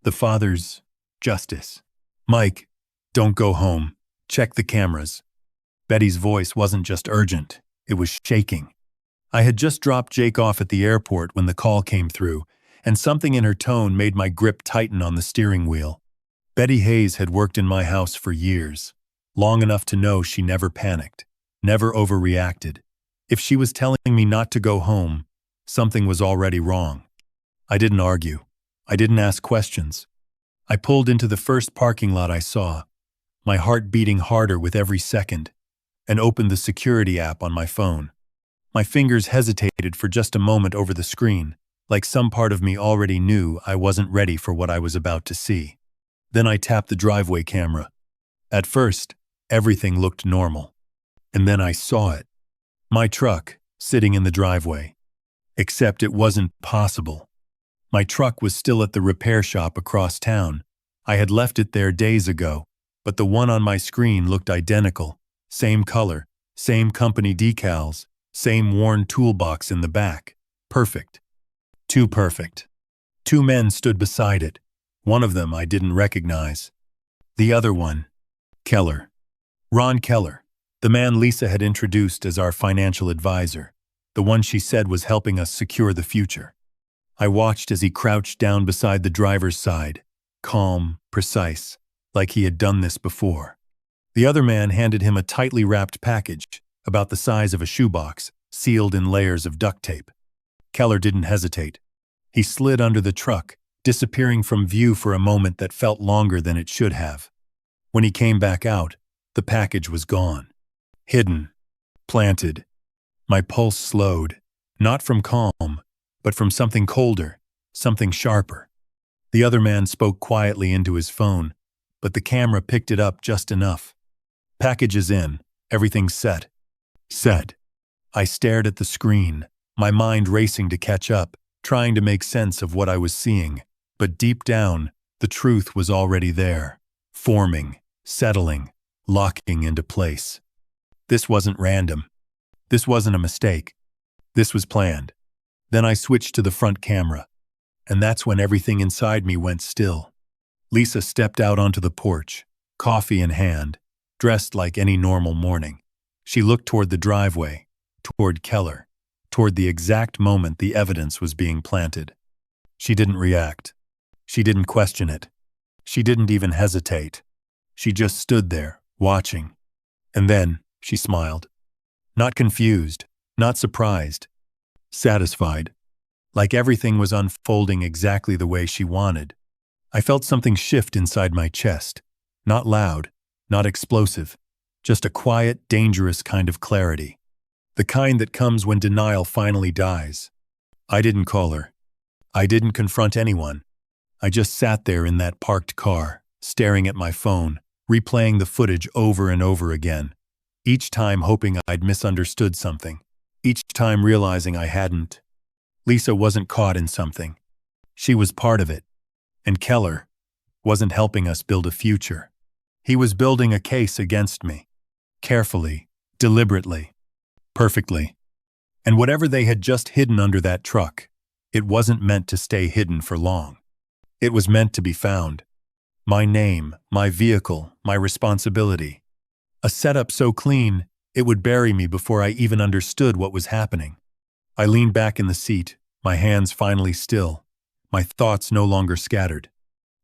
The father's justice. Mike, don't go home. Check the cameras. Betty's voice wasn't just urgent, it was shaking. I had just dropped Jake off at the airport when the call came through, and something in her tone made my grip tighten on the steering wheel. Betty Hayes had worked in my house for years, long enough to know she never panicked, never overreacted. If she was telling me not to go home, something was already wrong. I didn't argue. I didn't ask questions. I pulled into the first parking lot I saw, my heart beating harder with every second, and opened the security app on my phone. My fingers hesitated for just a moment over the screen, like some part of me already knew I wasn't ready for what I was about to see. Then I tapped the driveway camera. At first, everything looked normal. And then I saw it. My truck, sitting in the driveway. Except it wasn't possible. My truck was still at the repair shop across town. I had left it there days ago, but the one on my screen looked identical. Same color, same company decals, same worn toolbox in the back. Perfect. Too perfect. Two men stood beside it. One of them I didn't recognize. The other one, Keller. Ron Keller, the man Lisa had introduced as our financial advisor, the one she said was helping us secure the future. I watched as he crouched down beside the driver's side, calm, precise, like he had done this before. The other man handed him a tightly wrapped package, about the size of a shoebox, sealed in layers of duct tape. Keller didn't hesitate. He slid under the truck, disappearing from view for a moment that felt longer than it should have. When he came back out, the package was gone. Hidden. Planted. My pulse slowed, not from calm, but from something colder, something sharper. The other man spoke quietly into his phone, but the camera picked it up just enough. Package is in. Everything's set. Set. I stared at the screen, my mind racing to catch up, trying to make sense of what I was seeing. But deep down, the truth was already there, forming, settling, locking into place. This wasn't random. This wasn't a mistake. This was planned. Then I switched to the front camera, and that's when everything inside me went still. Lisa stepped out onto the porch, coffee in hand, dressed like any normal morning. She looked toward the driveway, toward Keller, toward the exact moment the evidence was being planted. She didn't react. She didn't question it. She didn't even hesitate. She just stood there, watching. And then she smiled. Not confused, not surprised, satisfied, like everything was unfolding exactly the way she wanted. I felt something shift inside my chest, not loud, not explosive, just a quiet, dangerous kind of clarity, the kind that comes when denial finally dies. I didn't call her. I didn't confront anyone. I just sat there in that parked car, staring at my phone, replaying the footage over and over again, each time hoping I'd misunderstood something, each time realizing I hadn't. Lisa wasn't caught in something. She was part of it. And Keller wasn't helping us build a future. He was building a case against me. Carefully, deliberately, perfectly. And whatever they had just hidden under that truck, it wasn't meant to stay hidden for long. It was meant to be found. My name, my vehicle, my responsibility. A setup so clean, it would bury me before I even understood what was happening. I leaned back in the seat, my hands finally still, my thoughts no longer scattered.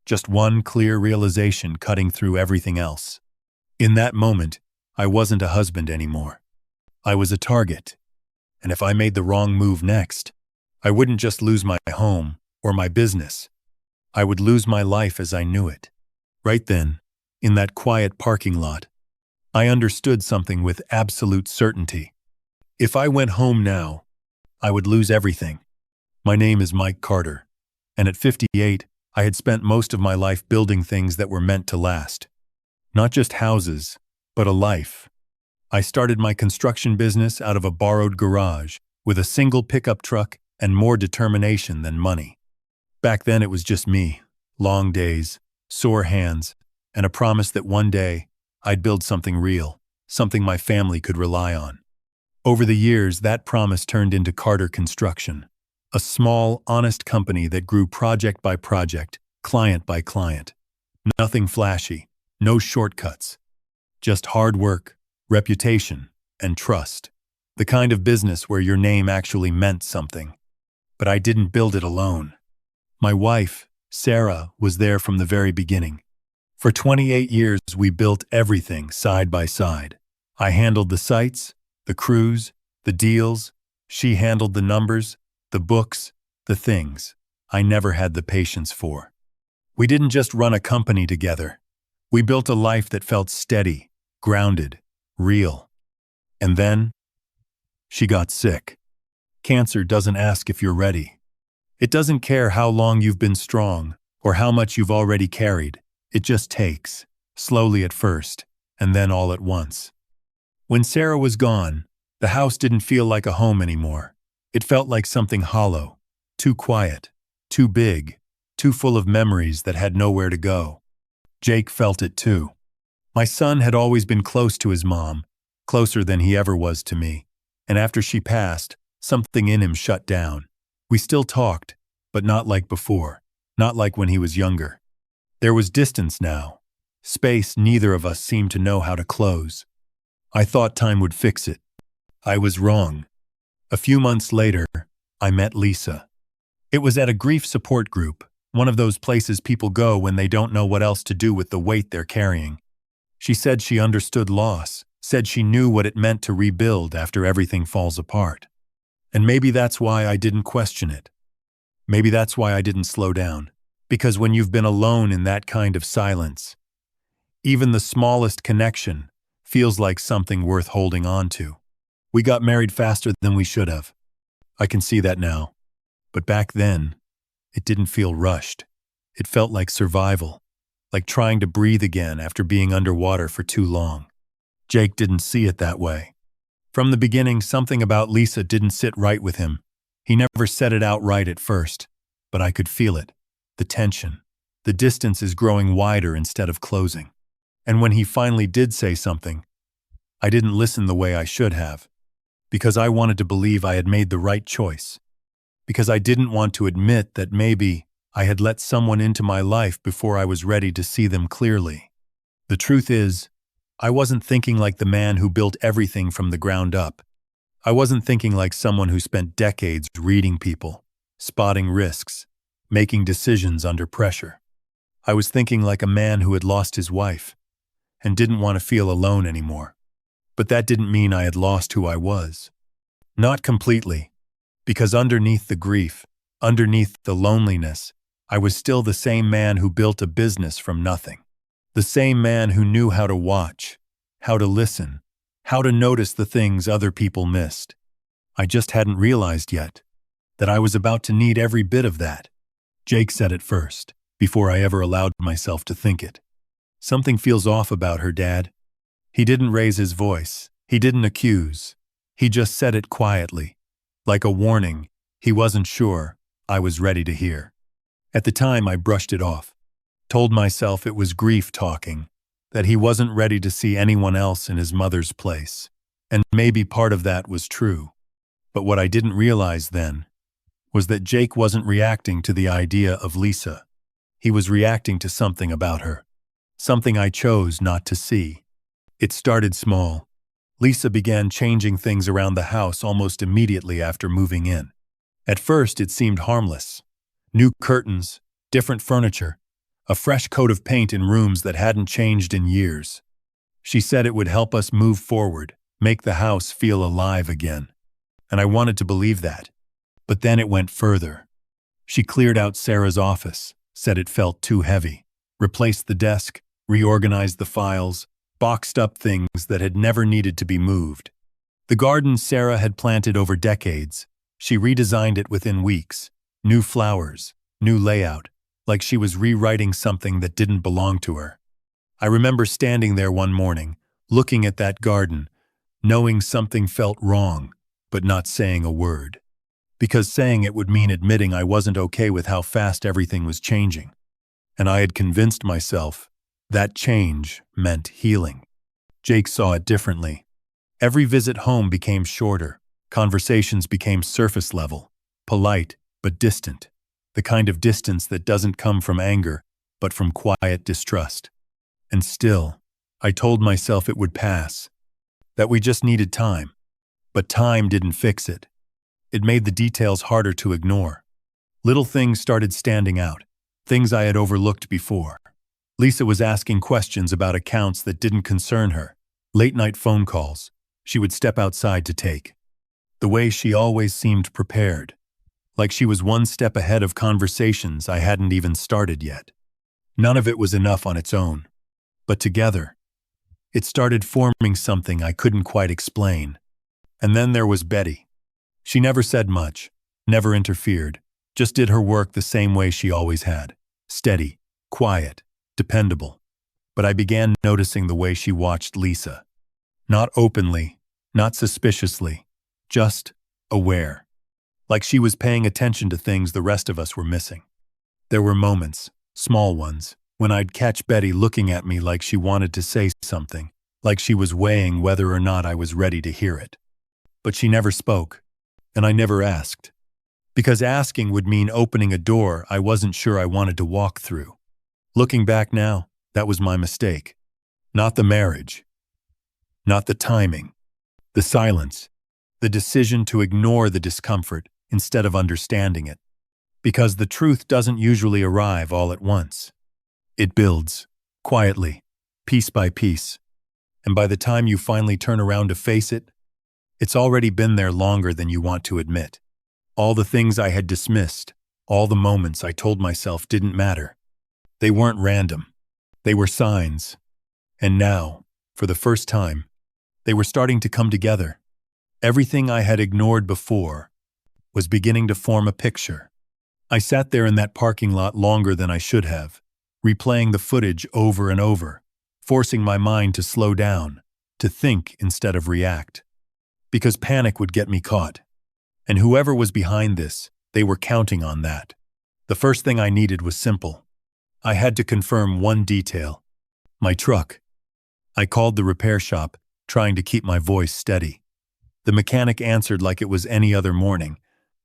Just one clear realization cutting through everything else. In that moment, I wasn't a husband anymore. I was a target. And if I made the wrong move next, I wouldn't just lose my home or my business. I would lose my life as I knew it. Right then, in that quiet parking lot, I understood something with absolute certainty. If I went home now, I would lose everything. My name is Mike Carter, and at 58, I had spent most of my life building things that were meant to last. Not just houses, but a life. I started my construction business out of a borrowed garage with a single pickup truck and more determination than money. Back then it was just me, long days, sore hands, and a promise that one day I'd build something real, something my family could rely on. Over the years, that promise turned into Carter Construction, a small, honest company that grew project by project, client by client. Nothing flashy, no shortcuts. Just hard work, reputation, and trust. The kind of business where your name actually meant something. But I didn't build it alone. My wife, Sarah, was there from the very beginning. For 28 years, we built everything side by side. I handled the sites, the crews, the deals. She handled the numbers, the books, the things I never had the patience for. We didn't just run a company together. We built a life that felt steady, grounded, real. And then, she got sick. Cancer doesn't ask if you're ready. It doesn't care how long you've been strong or how much you've already carried. It just takes, slowly at first, and then all at once. When Sarah was gone, the house didn't feel like a home anymore. It felt like something hollow, too quiet, too big, too full of memories that had nowhere to go. Jake felt it too. My son had always been close to his mom, closer than he ever was to me. And after she passed, something in him shut down. We still talked, but not like before, not like when he was younger. There was distance now, space neither of us seemed to know how to close. I thought time would fix it. I was wrong. A few months later, I met Lisa. It was at a grief support group, one of those places people go when they don't know what else to do with the weight they're carrying. She said she understood loss, said she knew what it meant to rebuild after everything falls apart. And maybe that's why I didn't question it. Maybe that's why I didn't slow down. Because when you've been alone in that kind of silence, even the smallest connection feels like something worth holding on to. We got married faster than we should have. I can see that now. But back then, it didn't feel rushed. It felt like survival, like trying to breathe again after being underwater for too long. Jake didn't see it that way. From the beginning, something about Lisa didn't sit right with him. He never said it outright at first, but I could feel it. The tension. The distance is growing wider instead of closing. And when he finally did say something, I didn't listen the way I should have. Because I wanted to believe I had made the right choice. Because I didn't want to admit that maybe I had let someone into my life before I was ready to see them clearly. The truth is, I wasn't thinking like the man who built everything from the ground up. I wasn't thinking like someone who spent decades reading people, spotting risks, making decisions under pressure. I was thinking like a man who had lost his wife and didn't want to feel alone anymore. But that didn't mean I had lost who I was. Not completely, because underneath the grief, underneath the loneliness, I was still the same man who built a business from nothing. The same man who knew how to watch, how to listen, how to notice the things other people missed. I just hadn't realized yet that I was about to need every bit of that. Jake said it first, before I ever allowed myself to think it. Something feels off about her, Dad. He didn't raise his voice. He didn't accuse. He just said it quietly, like a warning he wasn't sure I was ready to hear. At the time, I brushed it off, told myself it was grief talking, that he wasn't ready to see anyone else in his mother's place. And maybe part of that was true. But what I didn't realize then was that Jake wasn't reacting to the idea of Lisa. He was reacting to something about her, something I chose not to see. It started small. Lisa began changing things around the house almost immediately after moving in. At first, it seemed harmless. New curtains, different furniture, a fresh coat of paint in rooms that hadn't changed in years. She said it would help us move forward, make the house feel alive again. And I wanted to believe that. But then it went further. She cleared out Sarah's office, said it felt too heavy, replaced the desk, reorganized the files, boxed up things that had never needed to be moved. The garden Sarah had planted over decades, she redesigned it within weeks. New flowers, new layout, like she was rewriting something that didn't belong to her. I remember standing there one morning, looking at that garden, knowing something felt wrong, but not saying a word. Because saying it would mean admitting I wasn't okay with how fast everything was changing. And I had convinced myself that change meant healing. Jake saw it differently. Every visit home became shorter. Conversations became surface level, polite but distant. the kind of distance that doesn't come from anger, but from quiet distrust. And still, I told myself it would pass, that we just needed time. But time didn't fix it. It made the details harder to ignore. Little things started standing out, things I had overlooked before. Lisa was asking questions about accounts that didn't concern her, late-night phone calls she would step outside to take. The way she always seemed prepared, like she was one step ahead of conversations I hadn't even started yet. None of it was enough on its own, but together, it started forming something I couldn't quite explain. And then there was Betty. She never said much, never interfered, just did her work the same way she always had. Steady, quiet, dependable. But I began noticing the way she watched Lisa. Not openly, not suspiciously, just aware. Like she was paying attention to things the rest of us were missing. There were moments, small ones, when I'd catch Betty looking at me like she wanted to say something, like she was weighing whether or not I was ready to hear it. But she never spoke, and I never asked. Because asking would mean opening a door I wasn't sure I wanted to walk through. Looking back now, that was my mistake. Not the marriage. Not the timing. The silence. The decision to ignore the discomfort instead of understanding it. Because the truth doesn't usually arrive all at once. It builds, quietly, piece by piece. And by the time you finally turn around to face it, it's already been there longer than you want to admit. All the things I had dismissed, all the moments I told myself didn't matter. They weren't random. They were signs. And now, for the first time, they were starting to come together. Everything I had ignored before was beginning to form a picture. I sat there in that parking lot longer than I should have, replaying the footage over and over, forcing my mind to slow down, to think instead of react. Because panic would get me caught. And whoever was behind this, they were counting on that. The first thing I needed was simple. I had to confirm one detail. My truck. I called the repair shop, trying to keep my voice steady. The mechanic answered like it was any other morning.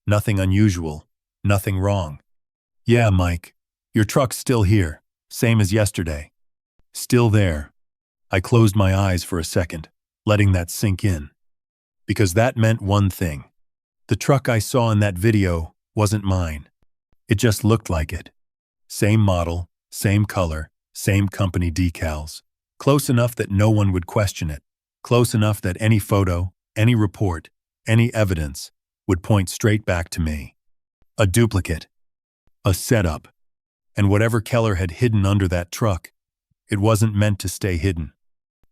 Nothing unusual, nothing wrong. Yeah, Mike, your truck's still here, same as yesterday. Still there. I closed my eyes for a second, letting that sink in. Because that meant one thing. The truck I saw in that video wasn't mine. It just looked like it. Same model, same color, same company decals. Close enough that no one would question it. Close enough that any photo, any report, any evidence would point straight back to me. A duplicate. A setup. And whatever Keller had hidden under that truck, it wasn't meant to stay hidden.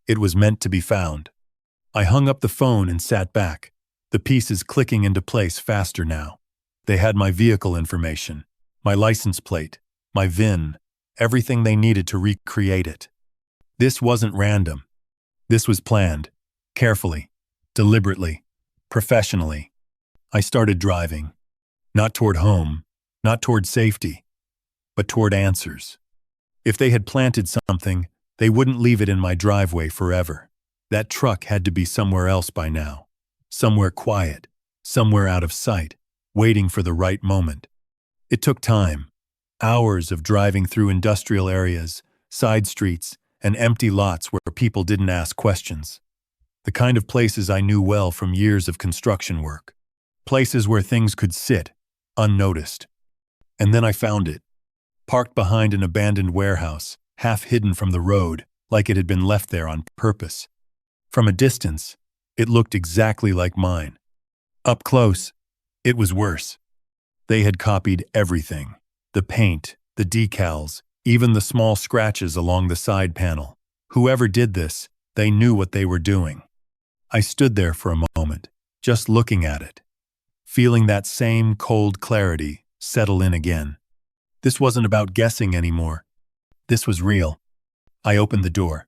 It was meant to be found. I hung up the phone and sat back, the pieces clicking into place faster now. They had my vehicle information, my license plate, my VIN, everything they needed to recreate it. This wasn't random. This was planned, carefully, deliberately, professionally. I started driving, not toward home, not toward safety, but toward answers. If they had planted something, they wouldn't leave it in my driveway forever. That truck had to be somewhere else by now. Somewhere quiet, somewhere out of sight, waiting for the right moment. It took time, hours of driving through industrial areas, side streets, and empty lots where people didn't ask questions. The kind of places I knew well from years of construction work. Places where things could sit, unnoticed. And then I found it, parked behind an abandoned warehouse, half hidden from the road, like it had been left there on purpose. From a distance, it looked exactly like mine. Up close, it was worse. They had copied everything. The paint, the decals, even the small scratches along the side panel. Whoever did this, they knew what they were doing. I stood there for a moment, just looking at it, feeling that same cold clarity settle in again. This wasn't about guessing anymore. This was real. I opened the door.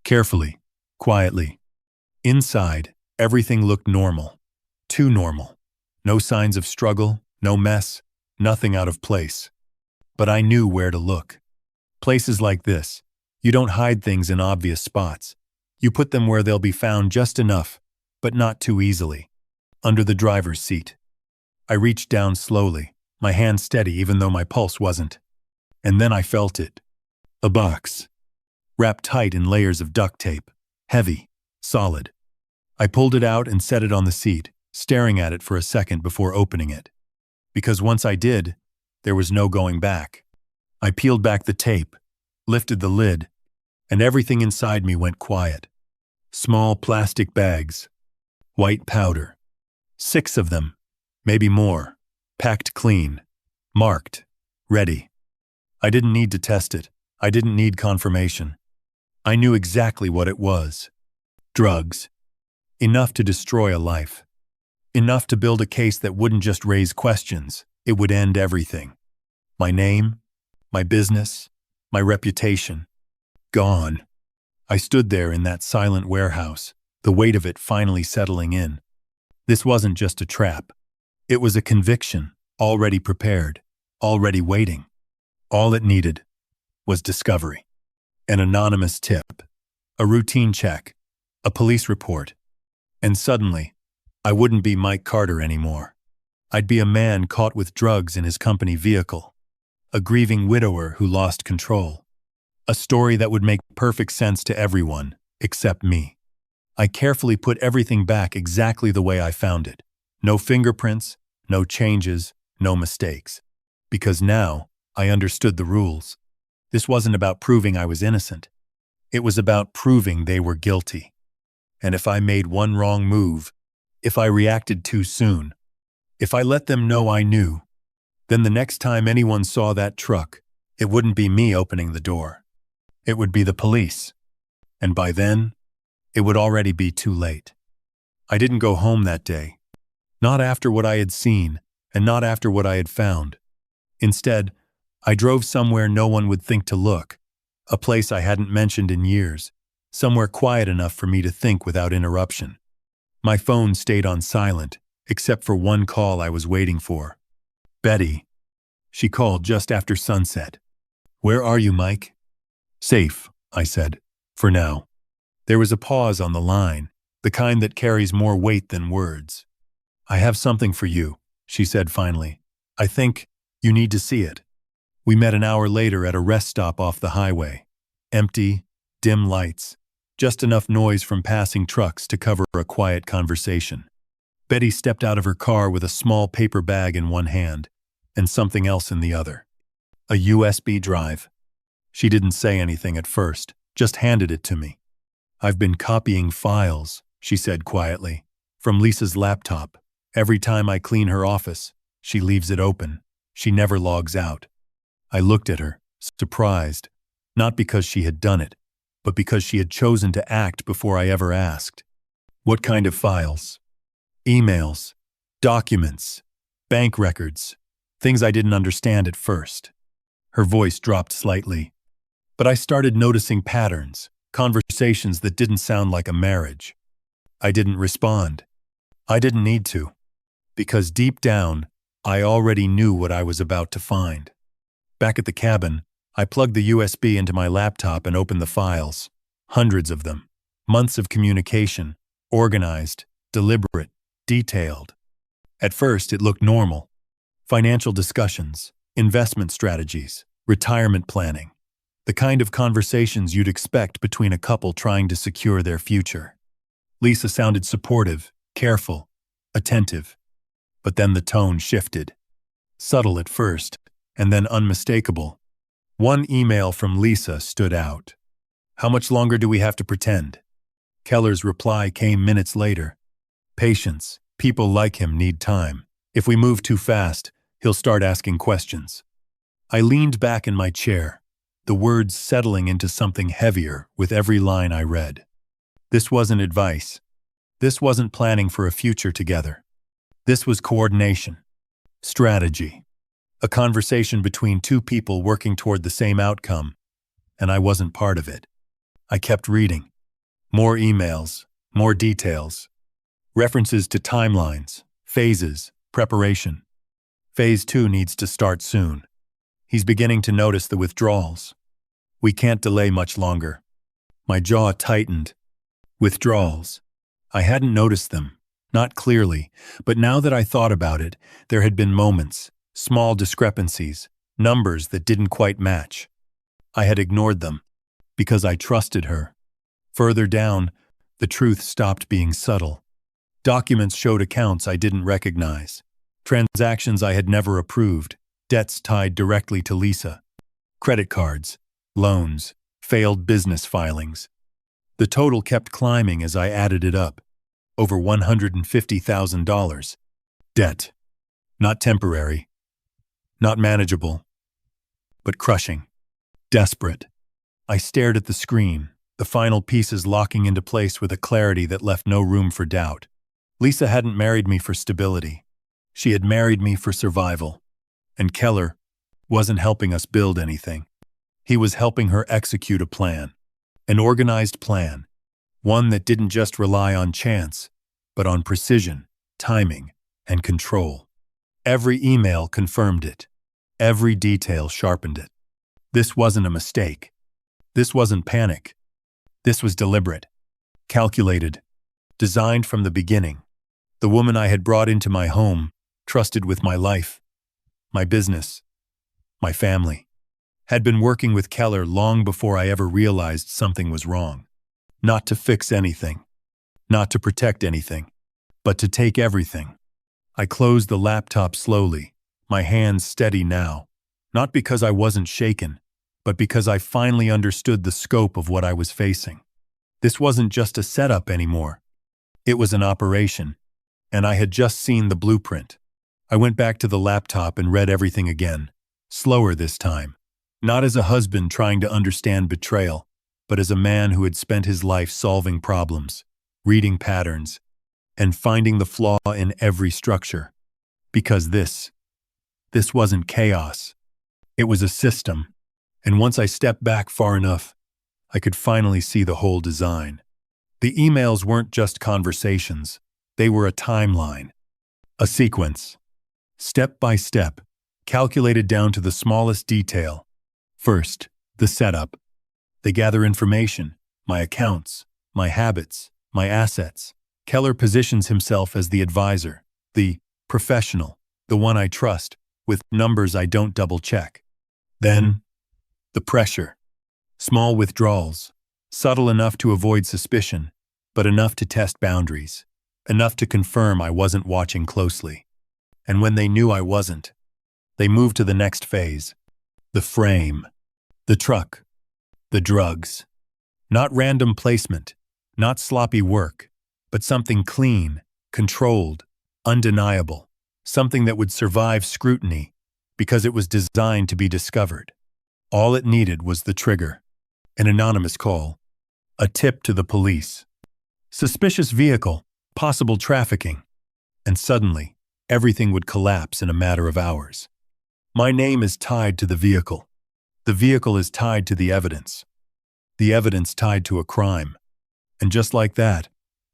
Carefully, quietly. Inside, everything looked normal. Too normal. No signs of struggle, no mess, nothing out of place. But I knew where to look. Places like this, you don't hide things in obvious spots. You put them where they'll be found just enough, but not too easily. Under the driver's seat. I reached down slowly, my hand steady even though my pulse wasn't. And then I felt it. A box. Wrapped tight in layers of duct tape. Heavy. Solid. I pulled it out and set it on the seat, staring at it for a second before opening it. Because once I did, there was no going back. I peeled back the tape, lifted the lid, and everything inside me went quiet. Small plastic bags. White powder. 6 of them. Maybe more. Packed clean. Marked. Ready. I didn't need to test it. I didn't need confirmation. I knew exactly what it was. Drugs. Enough to destroy a life. Enough to build a case that wouldn't just raise questions, it would end everything. My name, my business, my reputation. Gone. I stood there in that silent warehouse, the weight of it finally settling in. This wasn't just a trap. It was a conviction, already prepared, already waiting. All it needed was discovery. An anonymous tip, a routine check, a police report. And suddenly, I wouldn't be Mike Carter anymore. I'd be a man caught with drugs in his company vehicle, a grieving widower who lost control. A story that would make perfect sense to everyone, except me. I carefully put everything back exactly the way I found it. No fingerprints, no changes, no mistakes. Because now, I understood the rules. This wasn't about proving I was innocent. It was about proving they were guilty. And if I made one wrong move, if I reacted too soon, if I let them know I knew, then the next time anyone saw that truck, it wouldn't be me opening the door. It would be the police. And by then, it would already be too late. I didn't go home that day. Not after what I had seen, and not after what I had found. Instead, I drove somewhere no one would think to look, a place I hadn't mentioned in years, somewhere quiet enough for me to think without interruption. My phone stayed on silent, except for one call I was waiting for. Betty. She called just after sunset. "Where are you, Mike?" "Safe," I said, "for now." There was a pause on the line, the kind that carries more weight than words. "I have something for you," she said finally. "I think you need to see it." We met an hour later at a rest stop off the highway. Empty, dim lights, just enough noise from passing trucks to cover a quiet conversation. Betty stepped out of her car with a small paper bag in one hand and something else in the other. A USB drive. She didn't say anything at first, just handed it to me. "I've been copying files," she said quietly, "from Lisa's laptop. Every time I clean her office, she leaves it open. She never logs out." I looked at her, surprised, not because she had done it, but because she had chosen to act before I ever asked. "What kind of files?" "Emails, documents, bank records, things I didn't understand at first." Her voice dropped slightly. But I started noticing patterns, conversations that didn't sound like a marriage. I didn't respond. I didn't need to. Because deep down, I already knew what I was about to find. Back at the cabin, I plugged the USB into my laptop and opened the files. Hundreds of them. Months of communication. Organized, deliberate, detailed. At first, it looked normal. Financial discussions, investment strategies, retirement planning. The kind of conversations you'd expect between a couple trying to secure their future. Lisa sounded supportive, careful, attentive. But then the tone shifted. Subtle at first, and then unmistakable. One email from Lisa stood out. "How much longer do we have to pretend?" Keller's reply came minutes later. "Patience. People like him need time. If we move too fast, he'll start asking questions." I leaned back in my chair, the words settling into something heavier with every line I read. This wasn't advice. This wasn't planning for a future together. This was coordination. Strategy. A conversation between two people working toward the same outcome, and I wasn't part of it. I kept reading. More emails, more details. References to timelines, phases, preparation. Phase 2 needs to start soon. He's beginning to notice the withdrawals. We can't delay much longer. My jaw tightened. Withdrawals. I hadn't noticed them, not clearly, but now that I thought about it, there had been moments, Small discrepancies, numbers that didn't quite match. I had ignored them because I trusted her. Further down, the truth stopped being subtle. Documents showed accounts I didn't recognize, transactions I had never approved, debts tied directly to Lisa, credit cards, loans, failed business filings. The total kept climbing as I added it up. Over $150,000. Debt. Not temporary. Not manageable. But crushing. Desperate. I stared at the screen, the final pieces locking into place with a clarity that left no room for doubt. Lisa hadn't married me for stability. She had married me for survival. And Keller wasn't helping us build anything. He was helping her execute a plan. An organized plan. One that didn't just rely on chance, but on precision, timing, and control. Every email confirmed it. Every detail sharpened it. This wasn't a mistake. This wasn't panic. This was deliberate, calculated, designed from the beginning. The woman I had brought into my home, trusted with my life, my business, my family, had been working with Keller long before I ever realized something was wrong. Not to fix anything, not to protect anything, but to take everything. I closed the laptop slowly, my hands steady now, not because I wasn't shaken, but because I finally understood the scope of what I was facing. This wasn't just a setup anymore. It was an operation, and I had just seen the blueprint. I went back to the laptop and read everything again, slower this time, not as a husband trying to understand betrayal, but as a man who had spent his life solving problems, reading patterns, and finding the flaw in every structure. Because this wasn't chaos. It was a system. And once I stepped back far enough, I could finally see the whole design. The emails weren't just conversations. They were a timeline, a sequence, step by step, calculated down to the smallest detail. First, the setup. They gather information, my accounts, my habits, my assets. Keller positions himself as the advisor, the professional, the one I trust, with numbers I don't double-check. Then, the pressure. Small withdrawals, subtle enough to avoid suspicion, but enough to test boundaries, enough to confirm I wasn't watching closely. And when they knew I wasn't, they moved to the next phase. The frame, the truck, the drugs. Not random placement, not sloppy work, but something clean, controlled, undeniable, something that would survive scrutiny because it was designed to be discovered. All it needed was the trigger, an anonymous call, a tip to the police, suspicious vehicle, possible trafficking, and suddenly, everything would collapse in a matter of hours. My name is tied to the vehicle. The vehicle is tied to the evidence tied to a crime. And just like that,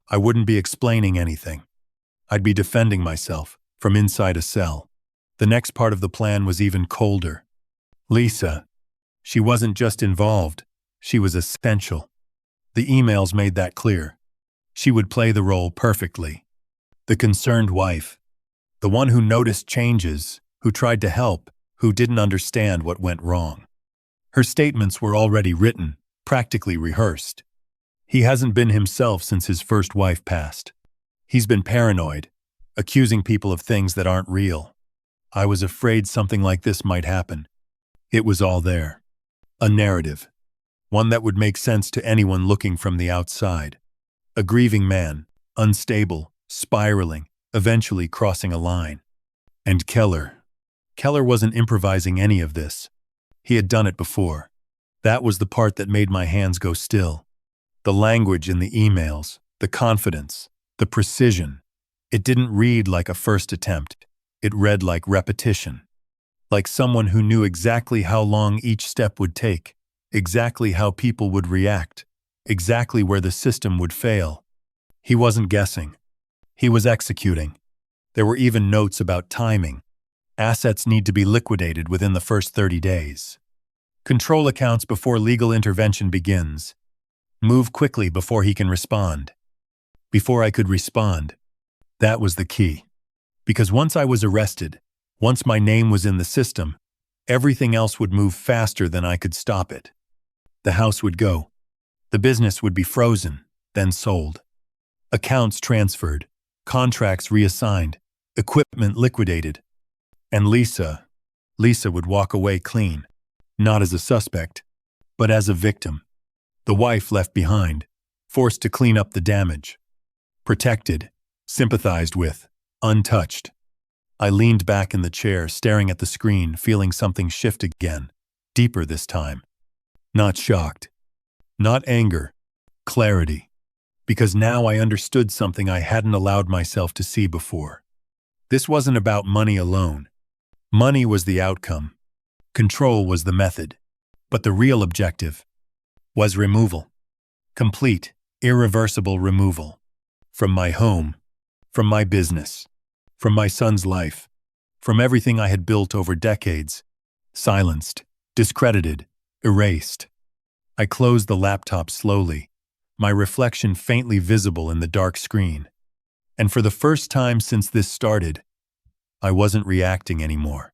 I wouldn't be explaining anything. I'd be defending myself from inside a cell. The next part of the plan was even colder. Lisa. She wasn't just involved, she was essential. The emails made that clear. She would play the role perfectly. The concerned wife. The one who noticed changes, who tried to help, who didn't understand what went wrong. Her statements were already written, practically rehearsed. He hasn't been himself since his first wife passed. He's been paranoid, accusing people of things that aren't real. I was afraid something like this might happen. It was all there. A narrative. One that would make sense to anyone looking from the outside. A grieving man, unstable, spiraling, eventually crossing a line. And Keller. Keller wasn't improvising any of this. He had done it before. That was the part that made my hands go still. The language in the emails, the confidence, the precision. It didn't read like a first attempt. It read like repetition. Like someone who knew exactly how long each step would take, exactly how people would react, exactly where the system would fail. He wasn't guessing. He was executing. There were even notes about timing. Assets need to be liquidated within the first 30 days. Control accounts before legal intervention begins. Move quickly before he can respond. Before I could respond. That was the key. Because once I was arrested, Once my name was in the system, everything else would move faster than I could stop it. The house would go. The business would be frozen, then sold. Accounts transferred, contracts reassigned, equipment liquidated. And Lisa would walk away clean, not as a suspect, but as a victim. The wife left behind, forced to clean up the damage. Protected, sympathized with, untouched. I leaned back in the chair, staring at the screen, feeling something shift again, deeper this time. Not shocked. Not anger. Clarity. Because now I understood something I hadn't allowed myself to see before. This wasn't about money alone. Money was the outcome. Control was the method. But the real objective was removal. Complete, irreversible removal. From my home, from my business, from my son's life, from everything I had built over decades. Silenced, discredited, erased. I closed the laptop slowly, my reflection faintly visible in the dark screen. And for the first time since this started, I wasn't reacting anymore.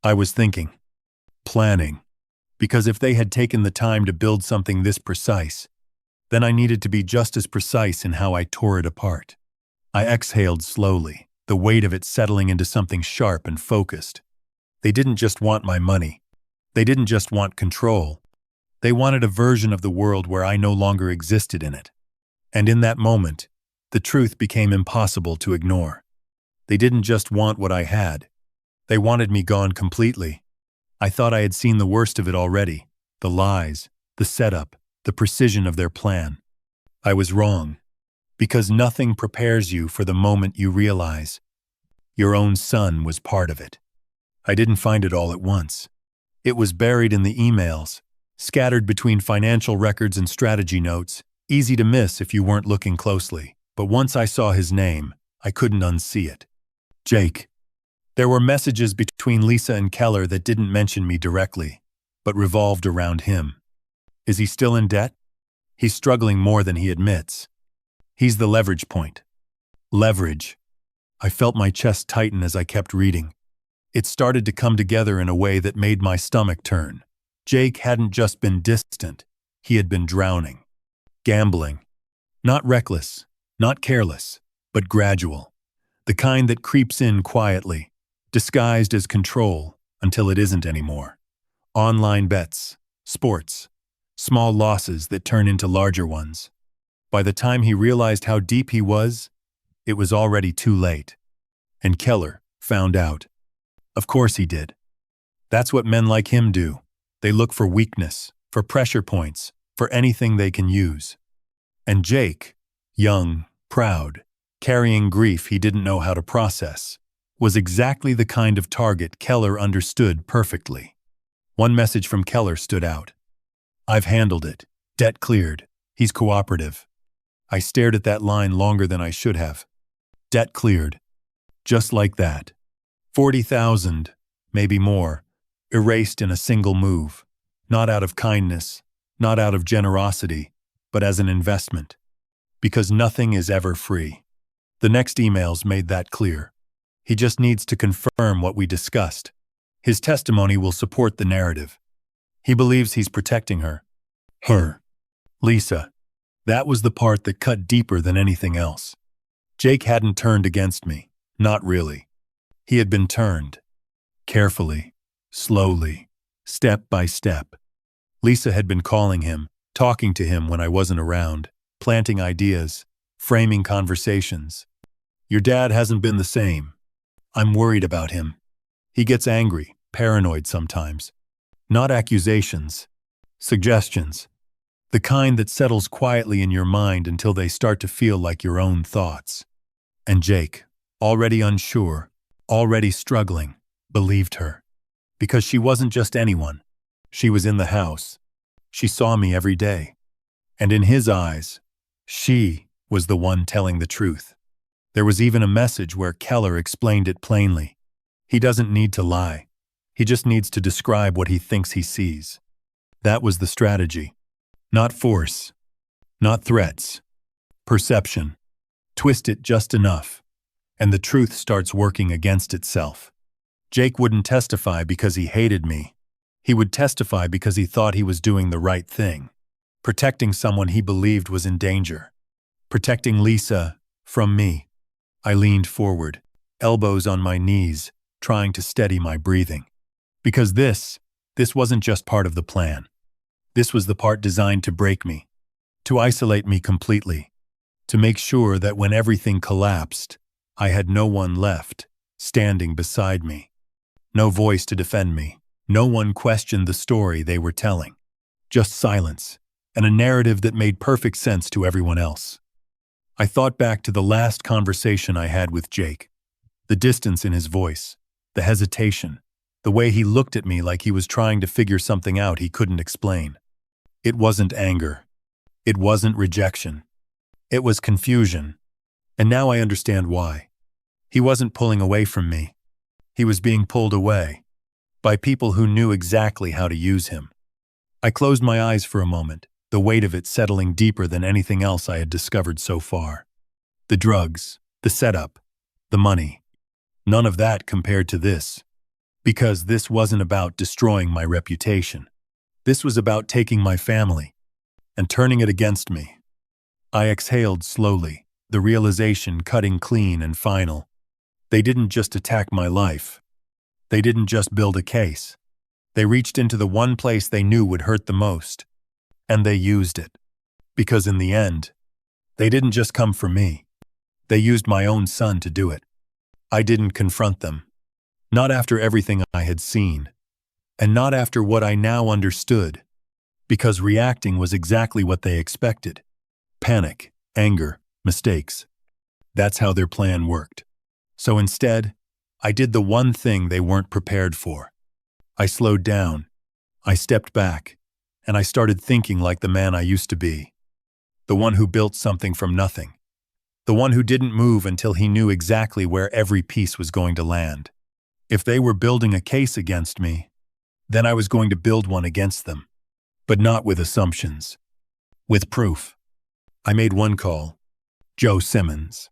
I was thinking, planning. Because if they had taken the time to build something this precise, then I needed to be just as precise in how I tore it apart. I exhaled slowly, the weight of it settling into something sharp and focused. They didn't just want my money. They didn't just want control. They wanted a version of the world where I no longer existed in it. And in that moment, the truth became impossible to ignore. They didn't just want what I had. They wanted me gone completely. I thought I had seen the worst of it already, the lies, the setup, the precision of their plan. I was wrong, because nothing prepares you for the moment you realize your own son was part of it. I didn't find it all at once. It was buried in the emails, scattered between financial records and strategy notes, easy to miss if you weren't looking closely. But once I saw his name, I couldn't unsee it. Jake. There were messages between Lisa and Keller that didn't mention me directly, but revolved around him. Is he still in debt? He's struggling more than he admits. He's the leverage point. Leverage. I felt my chest tighten as I kept reading. It started to come together in a way that made my stomach turn. Jake hadn't just been distant, he had been drowning. Gambling. Not reckless, not careless, but gradual. The kind that creeps in quietly, disguised as control until it isn't anymore. Online bets, sports, small losses that turn into larger ones. By the time he realized how deep he was, it was already too late. And Keller found out. Of course he did. That's what men like him do. They look for weakness, for pressure points, for anything they can use. And Jake, young, proud, carrying grief he didn't know how to process, was exactly the kind of target Keller understood perfectly. One message from Keller stood out. I've handled it. Debt cleared. He's cooperative. I stared at that line longer than I should have. Debt cleared. Just like that. 40,000, maybe more, erased in a single move. Not out of kindness, not out of generosity, but as an investment. Because nothing is ever free. The next emails made that clear. He just needs to confirm what we discussed. His testimony will support the narrative. He believes he's protecting her. Her. Lisa. That was the part that cut deeper than anything else. Jake hadn't turned against me. Not really. He had been turned. Carefully. Slowly. Step by step. Lisa had been calling him, talking to him when I wasn't around, planting ideas, framing conversations. Your dad hasn't been the same. I'm worried about him. He gets angry, paranoid sometimes. Not accusations. Suggestions. The kind that settles quietly in your mind until they start to feel like your own thoughts. And Jake, already unsure, already struggling, believed her. Because she wasn't just anyone. She was in the house. She saw me every day. And in his eyes, she was the one telling the truth. There was even a message where Keller explained it plainly. He doesn't need to lie. He just needs to describe what he thinks he sees. That was the strategy. Not force. Not threats. Perception. Twist it just enough, and the truth starts working against itself. Jake wouldn't testify because he hated me. He would testify because he thought he was doing the right thing, protecting someone he believed was in danger, protecting Lisa from me. I leaned forward, elbows on my knees, trying to steady my breathing. Because this wasn't just part of the plan. This was the part designed to break me, to isolate me completely, to make sure that when everything collapsed, I had no one left standing beside me. No voice to defend me. No one questioned the story they were telling. Just silence, and a narrative that made perfect sense to everyone else. I thought back to the last conversation I had with Jake. The distance in his voice, the hesitation, the way he looked at me like he was trying to figure something out he couldn't explain. It wasn't anger. It wasn't rejection. It was confusion. And now I understand why. He wasn't pulling away from me. He was being pulled away by people who knew exactly how to use him. I closed my eyes for a moment, the weight of it settling deeper than anything else I had discovered so far. The drugs, the setup, the money. None of that compared to this. Because this wasn't about destroying my reputation. This was about taking my family and turning it against me. I exhaled slowly, the realization cutting clean and final. They didn't just attack my life. They didn't just build a case. They reached into the one place they knew would hurt the most. And they used it. Because in the end, they didn't just come for me. They used my own son to do it. I didn't confront them. Not after everything I had seen. And not after what I now understood. Because reacting was exactly what they expected. Panic, anger, mistakes. That's how their plan worked. So instead, I did the one thing they weren't prepared for. I slowed down. I stepped back. And I started thinking like the man I used to be. The one who built something from nothing. The one who didn't move until he knew exactly where every piece was going to land. If they were building a case against me, then I was going to build one against them. But not with assumptions. With proof. I made one call. Joe Simmons.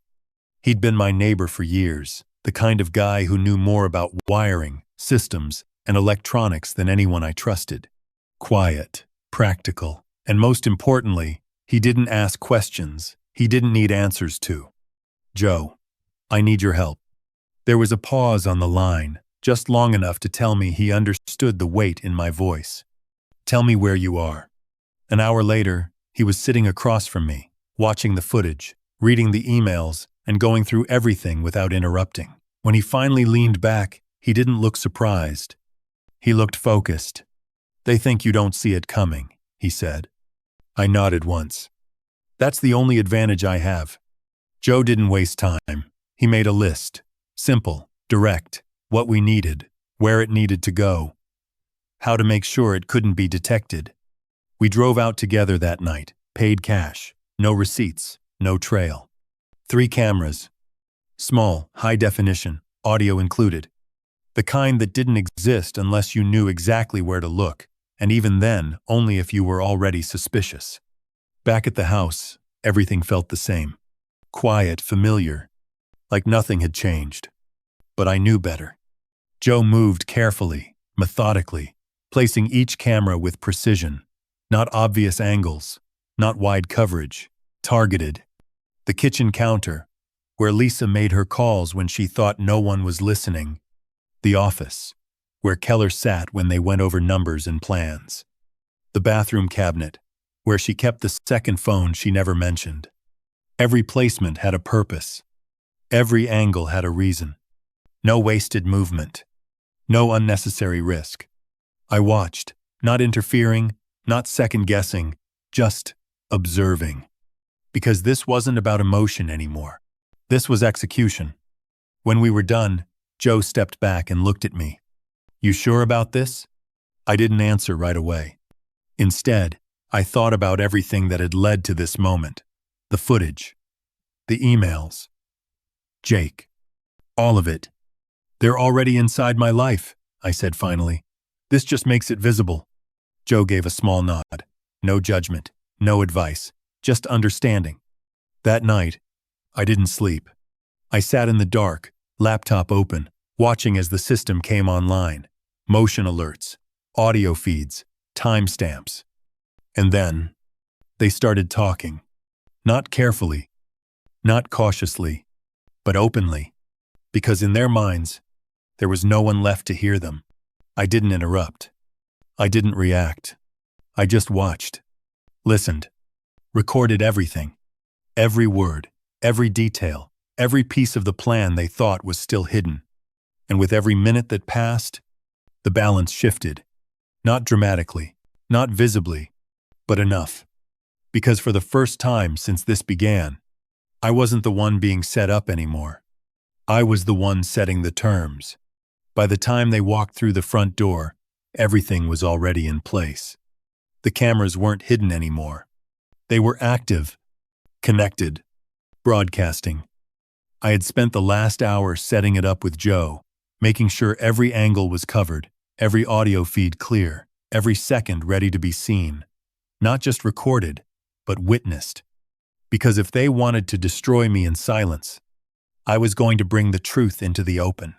He'd been my neighbor for years, the kind of guy who knew more about wiring, systems, and electronics than anyone I trusted. Quiet, practical, and most importantly, he didn't ask questions he didn't need answers to. Joe, I need your help. There was a pause on the line, just long enough to tell me he understood the weight in my voice. Tell me where you are. An hour later, he was sitting across from me, watching the footage, reading the emails, and going through everything without interrupting. When he finally leaned back, he didn't look surprised. He looked focused. They think you don't see it coming, he said. I nodded once. That's the only advantage I have. Joe didn't waste time. He made a list. Simple, direct, what we needed, where it needed to go, how to make sure it couldn't be detected. We drove out together that night, paid cash, no receipts, no trail. 3 cameras. Small, high definition, audio included. The kind that didn't exist unless you knew exactly where to look, and even then, only if you were already suspicious. Back at the house, everything felt the same. Quiet, familiar, like nothing had changed. But I knew better. Joe moved carefully, methodically, placing each camera with precision. Not obvious angles, not wide coverage, targeted. The kitchen counter, where Lisa made her calls when she thought no one was listening. The office, where Keller sat when they went over numbers and plans. The bathroom cabinet, where she kept the second phone she never mentioned. Every placement had a purpose. Every angle had a reason. No wasted movement. No unnecessary risk. I watched, not interfering, not second-guessing, just observing. Because this wasn't about emotion anymore. This was execution. When we were done, Joe stepped back and looked at me. You sure about this? I didn't answer right away. Instead, I thought about everything that had led to this moment. The footage. The emails. Jake. All of it. They're already inside my life, I said finally. This just makes it visible. Joe gave a small nod. No judgment, no advice, just understanding. That night, I didn't sleep. I sat in the dark, laptop open, watching as the system came online. Motion alerts, audio feeds, timestamps. And then, they started talking. Not carefully, not cautiously, but openly. Because in their minds, there was no one left to hear them. I didn't interrupt. I didn't react. I just watched, listened, recorded everything. Every word, every detail, every piece of the plan they thought was still hidden. And with every minute that passed, the balance shifted. Not dramatically, not visibly, but enough. Because for the first time since this began, I wasn't the one being set up anymore. I was the one setting the terms. By the time they walked through the front door, everything was already in place. The cameras weren't hidden anymore. They were active, connected, broadcasting. I had spent the last hour setting it up with Joe, making sure every angle was covered, every audio feed clear, every second ready to be seen. Not just recorded, but witnessed. Because if they wanted to destroy me in silence, I was going to bring the truth into the open.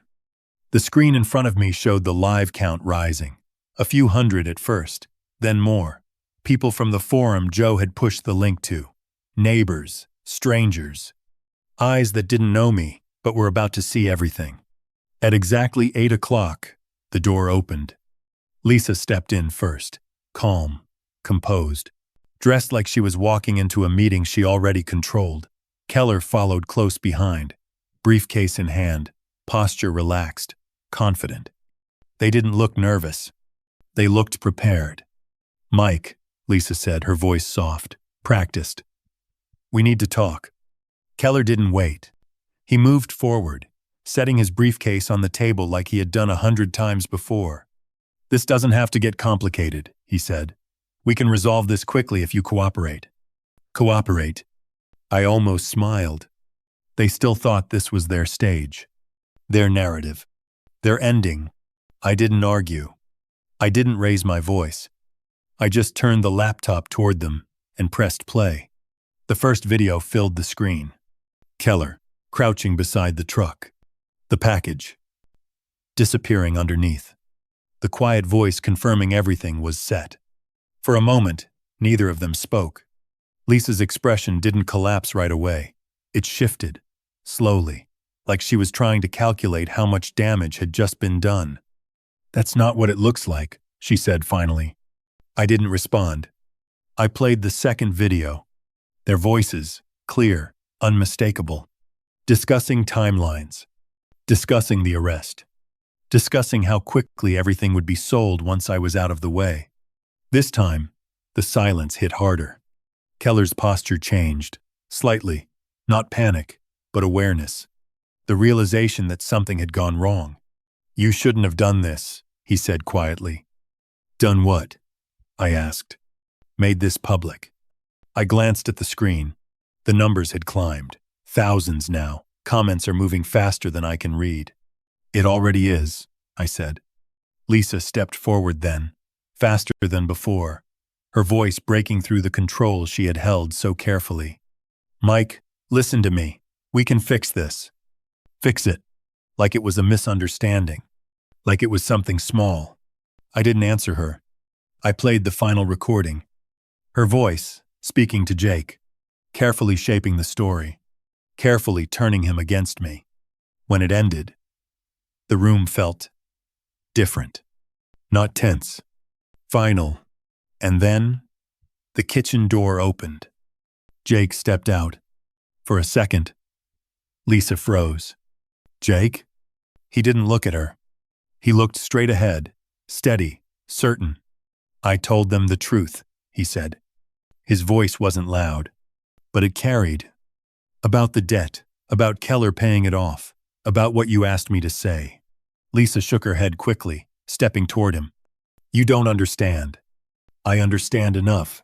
The screen in front of me showed the live count rising. A few hundred at first, then more. People from the forum Joe had pushed the link to. Neighbors, strangers. Eyes that didn't know me, but were about to see everything. At exactly 8 o'clock, the door opened. Lisa stepped in first, calm, composed, dressed like she was walking into a meeting she already controlled. Keller followed close behind, briefcase in hand, posture relaxed, confident. They didn't look nervous. They looked prepared. "Mike," Lisa said, her voice soft, practiced. "We need to talk." Keller didn't wait. He moved forward, setting his briefcase on the table like he had done 100 times before. "This doesn't have to get complicated," he said. "We can resolve this quickly if you cooperate." Cooperate? I almost smiled. They still thought this was their stage, their narrative, their ending. I didn't argue. I didn't raise my voice. I just turned the laptop toward them and pressed play. The first video filled the screen. Keller, crouching beside the truck. The package, disappearing underneath. The quiet voice confirming everything was set. For a moment, neither of them spoke. Lisa's expression didn't collapse right away. It shifted, slowly, like she was trying to calculate how much damage had just been done. "That's not what it looks like," she said finally. I didn't respond. I played the second video. Their voices, clear, unmistakable. Discussing timelines. Discussing the arrest. Discussing how quickly everything would be sold once I was out of the way. This time, the silence hit harder. Keller's posture changed, slightly, not panic, but awareness. The realization that something had gone wrong. "You shouldn't have done this," he said quietly. "Done what?" I asked. "Made this public." I glanced at the screen. The numbers had climbed. Thousands now. Comments are moving faster than I can read. "It already is," I said. Lisa stepped forward then, faster than before, her voice breaking through the controls she had held so carefully. "Mike, listen to me. We can fix this." Fix it. Like it was a misunderstanding. Like it was something small. I didn't answer her. I played the final recording. Her voice, speaking to Jake, carefully shaping the story, carefully turning him against me. When it ended, the room felt different. Not tense. Final. And then, the kitchen door opened. Jake stepped out. For a second, Lisa froze. "Jake?" He didn't look at her. He looked straight ahead, steady, certain. "I told them the truth," he said. His voice wasn't loud, but it carried. "About the debt, about Keller paying it off, about what you asked me to say." Lisa shook her head quickly, stepping toward him. "You don't understand." "I understand enough."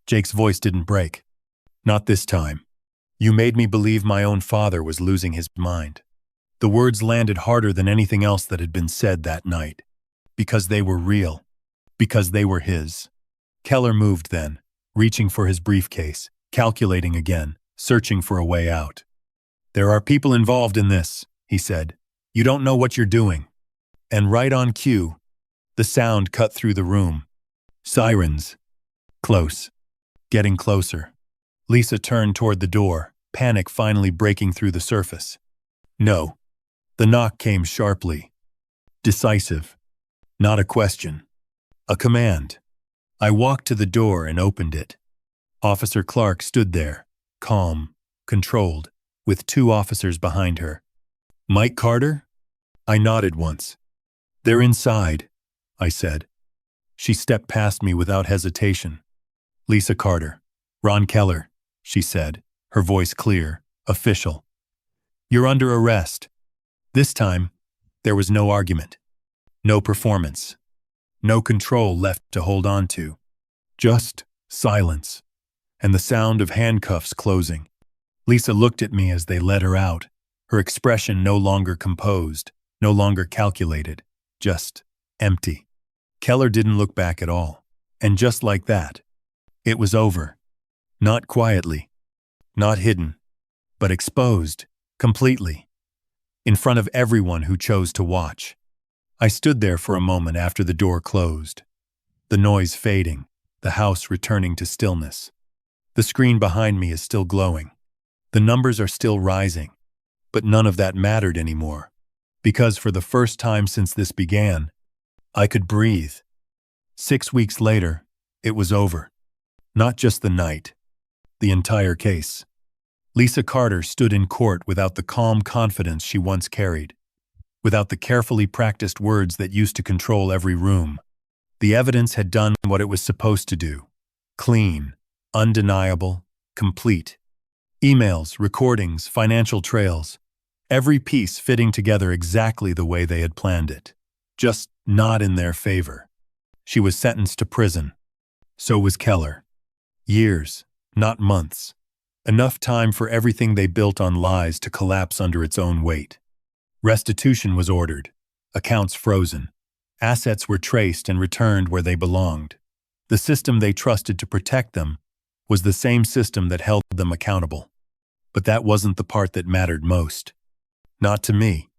Jake's voice didn't break. "Not this time. You made me believe my own father was losing his mind." The words landed harder than anything else that had been said that night. Because they were real. Because they were his. Keller moved then, reaching for his briefcase, calculating again, searching for a way out. "There are people involved in this," he said. You don't know what you're doing. And right on cue, the sound cut through the room. Sirens. Close. Getting closer. Lisa turned toward the door, panic finally breaking through the surface. No. The knock came sharply. Decisive. Not a question. A command. I walked to the door and opened it. Officer Clark stood there, calm, controlled, with 2 officers behind her. Mike Carter? I nodded once. They're inside, I said. She stepped past me without hesitation. Lisa Carter. Ron Keller, she said, her voice clear, official. You're under arrest. This time, there was no argument. No performance. No control left to hold on to. Just silence. And the sound of handcuffs closing. Lisa looked at me as they led her out, her expression no longer composed, no longer calculated, just empty. Keller didn't look back at all. And just like that, it was over. Not quietly, not hidden, but exposed, completely, in front of everyone who chose to watch. I stood there for a moment after the door closed, the noise fading, the house returning to stillness. The screen behind me is still glowing. The numbers are still rising, but none of that mattered anymore, because for the first time since this began, I could breathe. 6 weeks later, it was over. Not just the night, the entire case. Lisa Carter stood in court without the calm confidence she once carried, without the carefully practiced words that used to control every room. The evidence had done what it was supposed to do. Clean, undeniable, complete. Emails, recordings, financial trails, every piece fitting together exactly the way they had planned it. Just not in their favor. She was sentenced to prison. So was Keller. Years, not months. Enough time for everything they built on lies to collapse under its own weight. Restitution was ordered. Accounts frozen. Assets were traced and returned where they belonged. The system they trusted to protect them was the same system that held them accountable. But that wasn't the part that mattered most. Not to me.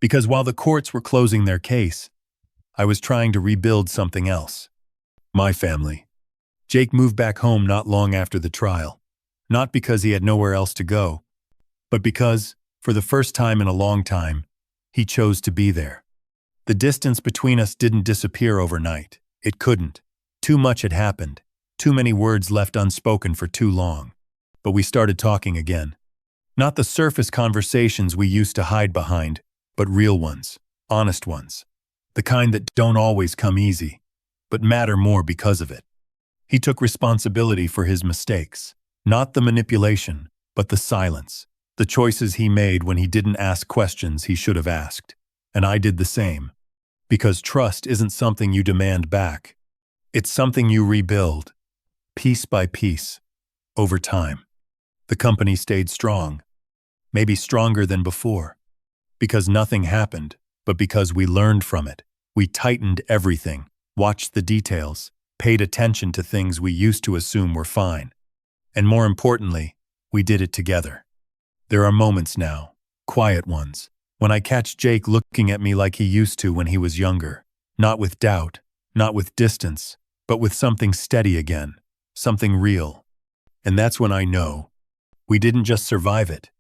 Because while the courts were closing their case, I was trying to rebuild something else. My family. Jake moved back home not long after the trial. Not because he had nowhere else to go, but because, for the first time in a long time, he chose to be there. The distance between us didn't disappear overnight. It couldn't. Too much had happened. Too many words left unspoken for too long. But we started talking again. Not the surface conversations we used to hide behind, but real ones, honest ones. The kind that don't always come easy, but matter more because of it. He took responsibility for his mistakes. Not the manipulation, but the silence. The choices he made when he didn't ask questions he should have asked. And I did the same. Because trust isn't something you demand back. It's something you rebuild, piece by piece, over time. The company stayed strong. Maybe stronger than before. Because nothing happened, but because we learned from it. We tightened everything, watched the details, paid attention to things we used to assume were fine. And more importantly, we did it together. There are moments now, quiet ones, when I catch Jake looking at me like he used to when he was younger. Not with doubt, not with distance, but with something steady again, something real. And that's when I know we didn't just survive it.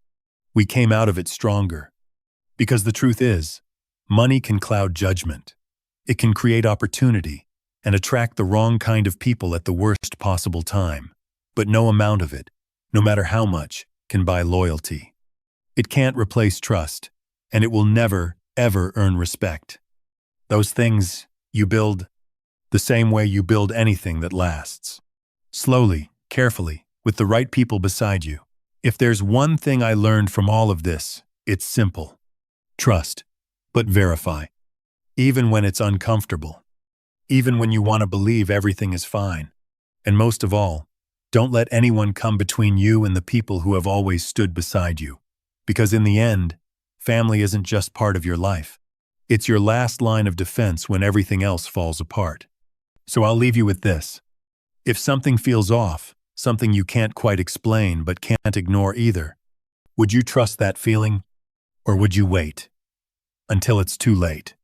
We came out of it stronger. Because the truth is, money can cloud judgment. It can create opportunity and attract the wrong kind of people at the worst possible time. But no amount of it, no matter how much, can buy loyalty. It can't replace trust, and it will never, ever earn respect. Those things you build the same way you build anything that lasts. Slowly, carefully, with the right people beside you. If there's one thing I learned from all of this, it's simple. Trust, but verify. Even when it's uncomfortable. Even when you want to believe everything is fine. And most of all, don't let anyone come between you and the people who have always stood beside you. Because in the end, family isn't just part of your life. It's your last line of defense when everything else falls apart. So I'll leave you with this. If something feels off, something you can't quite explain but can't ignore either, would you trust that feeling? Or would you wait? until it's too late.